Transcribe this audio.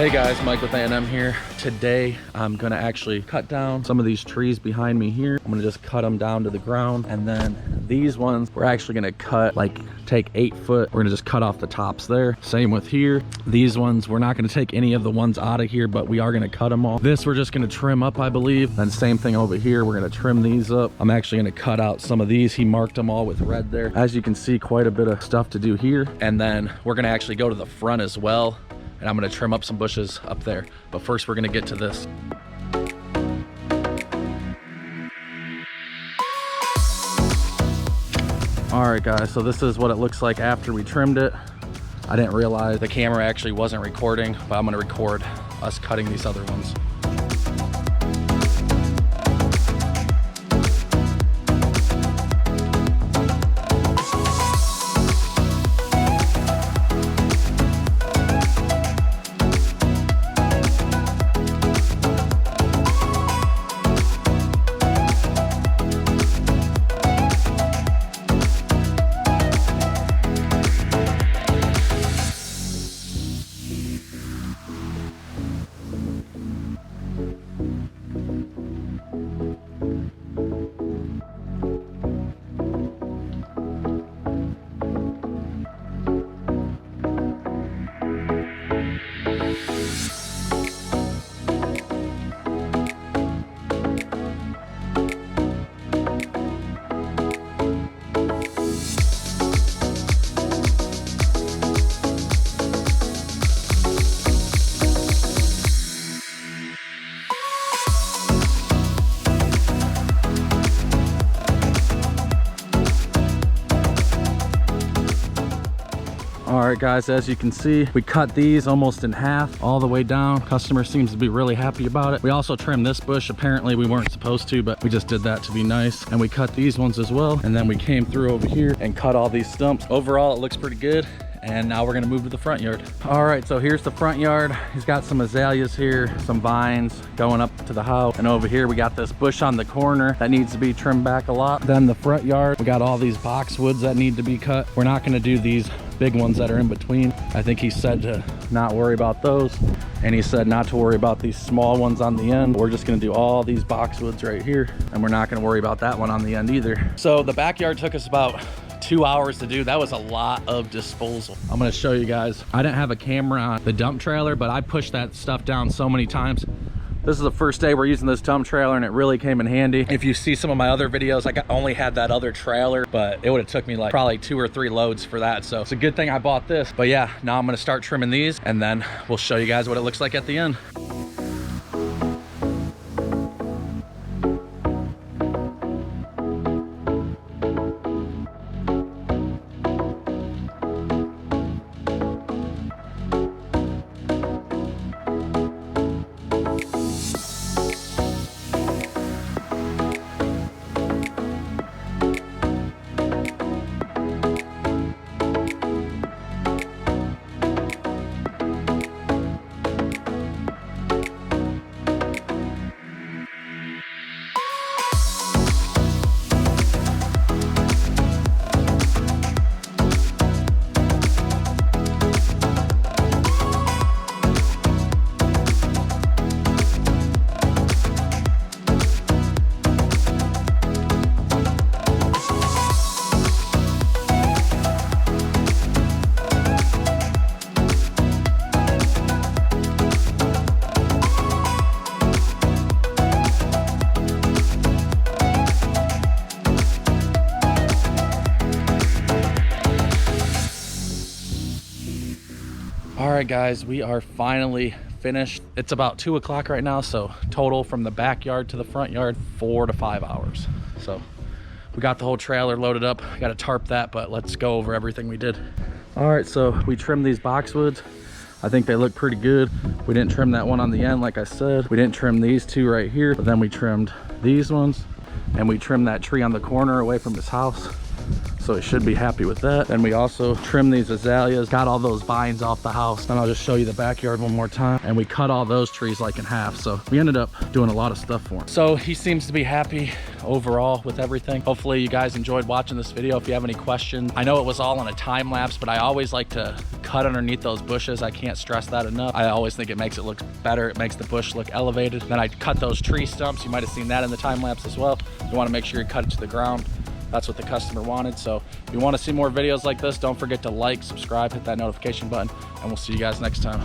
Hey guys, Mike with A&M here. Today I'm gonna actually cut down some of these trees behind me here. I'm gonna just cut them down to the ground, and then these ones we're actually gonna cut, like take 8 foot. We're gonna just cut off the tops there. Same with here. These ones we're not gonna take any of the ones out of here, but we are gonna cut them all. This we're just gonna trim up, I believe. Then same thing over here, we're gonna trim these up. I'm actually gonna cut out some of these. He marked them all with red there. As you can see, quite a bit of stuff to do here. And then we're gonna actually go to the front as well, and I'm gonna trim up some bushes up there. But first we're gonna get to this. All right guys, so this is what it looks like after we trimmed it. I didn't realize the camera actually wasn't recording, but I'm gonna record us cutting these other ones. All right guys, as you can see, we cut these almost in half all the way down. Customer seems to be really happy about it. We also trimmed this bush. Apparently we weren't supposed to, but we just did that to be nice. And we cut these ones as well. And then we came through over here and cut all these stumps. Overall, it looks pretty good. And now we're gonna move to the front yard. All right, so here's the front yard. He's got some azaleas here, some vines going up to the house. And over here, we got this bush on the corner that needs to be trimmed back a lot. Then the front yard, we got all these boxwoods that need to be cut. We're not gonna do these big ones that are in between. I think he said to not worry about those. And he said not to worry about these small ones on the end. We're just gonna do all these boxwoods right here. And we're not gonna worry about that one on the end either. So the backyard took us about 2 hours to do. That was a lot of disposal. I'm gonna show you guys. I didn't have a camera on the dump trailer, but I pushed that stuff down so many times. This is the first day we're using this dump trailer, and it really came in handy. If you see some of my other videos, I only had that other trailer, but it would have took me like probably 2 or 3 loads for that. So it's a good thing I bought this. But yeah, now I'm gonna start trimming these, and then we'll show you guys what it looks like at the end. All right guys, we are finally finished. It's about 2 o'clock right now, so total from the backyard to the front yard, 4 to 5 hours. So we got the whole trailer loaded up. Got to tarp that, but let's go over everything we did. All right, so we trimmed these boxwoods. I think they look pretty good. We didn't trim that one on the end, like I said. We didn't trim these 2 right here, but then we trimmed these ones, and we trimmed that tree on the corner away from his house. So he should be happy with that. And we also trimmed these azaleas, got all those vines off the house. And I'll just show you the backyard one more time. And we cut all those trees like in half. So we ended up doing a lot of stuff for him. So he seems to be happy overall with everything. Hopefully you guys enjoyed watching this video. If you have any questions, I know it was all on a time lapse, but I always like to cut underneath those bushes. I can't stress that enough. I always think it makes it look better. It makes the bush look elevated. Then I cut those tree stumps. You might have seen that in the time lapse as well. You want to make sure you cut it to the ground. That's what the customer wanted. So if you want to see more videos like this, don't forget to like, subscribe, hit that notification button, and we'll see you guys next time.